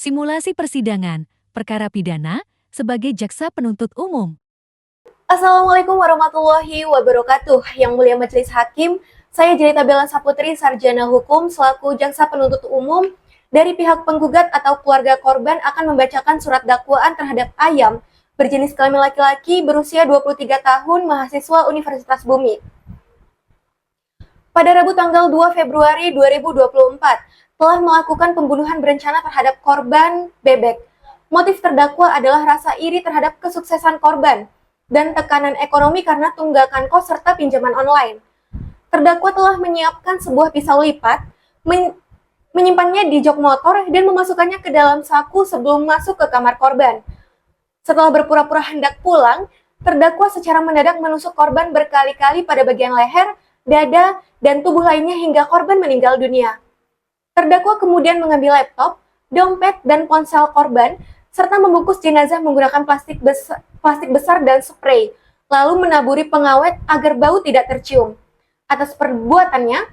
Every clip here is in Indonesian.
Simulasi persidangan, perkara pidana, sebagai jaksa penuntut umum. Assalamualaikum warahmatullahi wabarakatuh. Yang mulia Majelis Hakim, saya Jelita Bella Saputri, Sarjana Hukum selaku jaksa penuntut umum dari pihak penggugat atau keluarga korban akan membacakan surat dakwaan terhadap Ayam berjenis kelamin laki-laki berusia 23 tahun mahasiswa Universitas Bumi. Pada Rabu tanggal 2 Februari 2024 telah melakukan pembunuhan berencana terhadap korban Bebek. Motif terdakwa adalah rasa iri terhadap kesuksesan korban dan tekanan ekonomi karena tunggakan kos serta pinjaman online. Terdakwa telah menyiapkan sebuah pisau lipat, menyimpannya di jok motor dan memasukkannya ke dalam saku sebelum masuk ke kamar korban. Setelah berpura-pura hendak pulang, terdakwa secara mendadak menusuk korban berkali-kali pada bagian leher, dada, dan tubuh lainnya hingga korban meninggal dunia. Terdakwa kemudian mengambil laptop, dompet, dan ponsel korban, serta membungkus jenazah menggunakan plastik besar dan spray, lalu menaburi pengawet agar bau tidak tercium. Atas perbuatannya,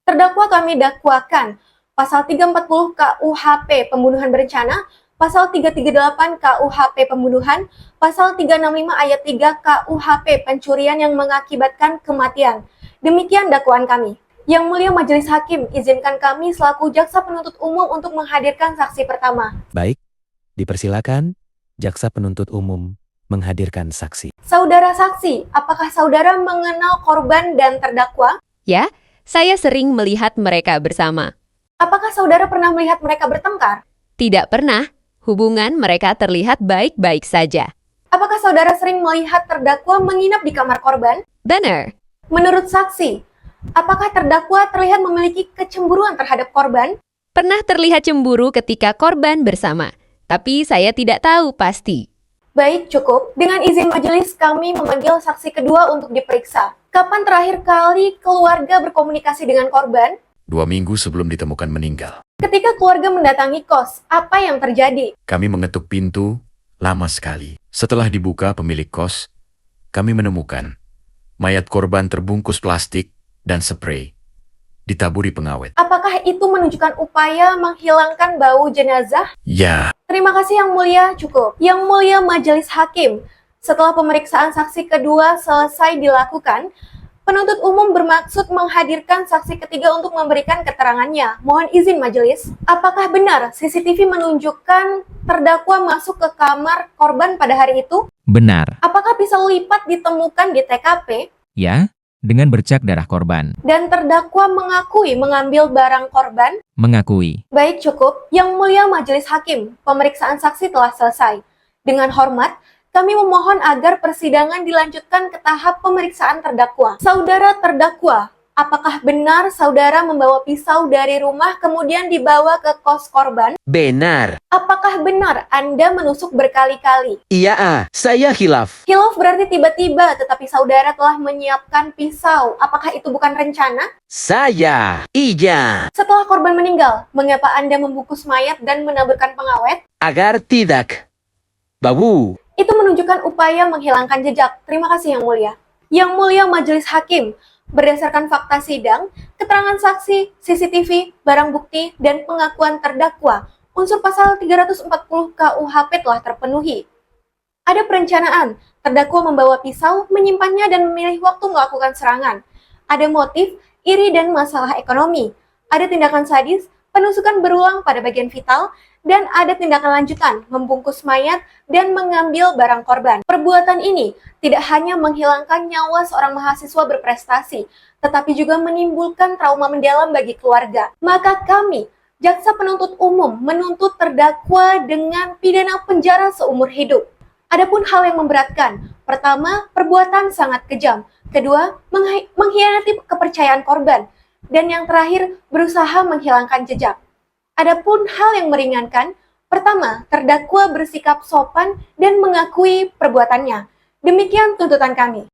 terdakwa kami dakwakan pasal 340 KUHP pembunuhan berencana, pasal 338 KUHP pembunuhan, pasal 365 ayat 3 KUHP pencurian yang mengakibatkan kematian. Demikian dakwaan kami. Yang mulia Majelis Hakim, izinkan kami selaku jaksa penuntut umum untuk menghadirkan saksi pertama. Baik, dipersilakan jaksa penuntut umum menghadirkan saksi. Saudara saksi, apakah saudara mengenal korban dan terdakwa? Ya, saya sering melihat mereka bersama. Apakah saudara pernah melihat mereka bertengkar? Tidak pernah, hubungan mereka terlihat baik-baik saja. Apakah saudara sering melihat terdakwa menginap di kamar korban? Benar, Menurut saksi, apakah terdakwa terlihat memiliki kecemburuan terhadap korban? pernah terlihat cemburu ketika korban bersama, tapi saya tidak tahu pasti. Baik, cukup. Dengan izin majelis, kami memanggil saksi kedua untuk diperiksa. Kapan terakhir kali keluarga berkomunikasi dengan korban? 2 minggu sebelum ditemukan meninggal. Ketika keluarga mendatangi kos, apa yang terjadi? Kami mengetuk pintu lama sekali. Setelah dibuka pemilik kos, kami menemukan mayat korban terbungkus plastik dan spray, ditaburi pengawet. Apakah itu menunjukkan upaya menghilangkan bau jenazah? Ya, Terima kasih Yang Mulia, cukup. Yang Mulia Majelis Hakim, setelah pemeriksaan saksi kedua selesai dilakukan, penuntut umum bermaksud menghadirkan saksi ketiga untuk memberikan keterangannya. Mohon izin majelis, apakah benar CCTV menunjukkan terdakwa masuk ke kamar korban pada hari itu? Benar, Apakah pisau lipat ditemukan di TKP? ya, dengan bercak darah korban. Dan terdakwa mengakui mengambil barang korban? Mengakui. Baik, cukup. Yang Mulia Majelis Hakim, pemeriksaan saksi telah selesai. Dengan hormat, kami memohon agar persidangan dilanjutkan ke tahap pemeriksaan terdakwa. Saudara terdakwa, apakah benar saudara membawa pisau dari rumah kemudian dibawa ke kos korban? Benar. Apakah benar Anda menusuk berkali-kali? Iya, saya hilaf. Hilaf berarti tiba-tiba, tetapi saudara telah menyiapkan pisau. Apakah itu bukan rencana? Saya. Iya. Setelah korban meninggal, mengapa Anda membungkus mayat dan menaburkan pengawet? Agar tidak bau. Itu menunjukkan upaya menghilangkan jejak. Terima kasih Yang Mulia. Yang Mulia Majelis Hakim, berdasarkan fakta sidang, keterangan saksi, CCTV, barang bukti, dan pengakuan terdakwa, unsur pasal 340 KUHP telah terpenuhi. Ada perencanaan, terdakwa membawa pisau, menyimpannya, dan memilih waktu melakukan serangan. Ada motif, iri dan masalah ekonomi. Ada tindakan sadis, penusukan berulang pada bagian vital, dan ada tindakan lanjutan, membungkus mayat dan mengambil barang korban. Perbuatan ini tidak hanya menghilangkan nyawa seorang mahasiswa berprestasi, tetapi juga menimbulkan trauma mendalam bagi keluarga. Maka kami, jaksa penuntut umum, menuntut terdakwa dengan pidana penjara seumur hidup. Adapun hal yang memberatkan, pertama, perbuatan sangat kejam. Kedua, mengkhianati kepercayaan korban. Dan yang terakhir, berusaha menghilangkan jejak. Adapun hal yang meringankan, pertama, terdakwa bersikap sopan dan mengakui perbuatannya. Demikian tuntutan kami.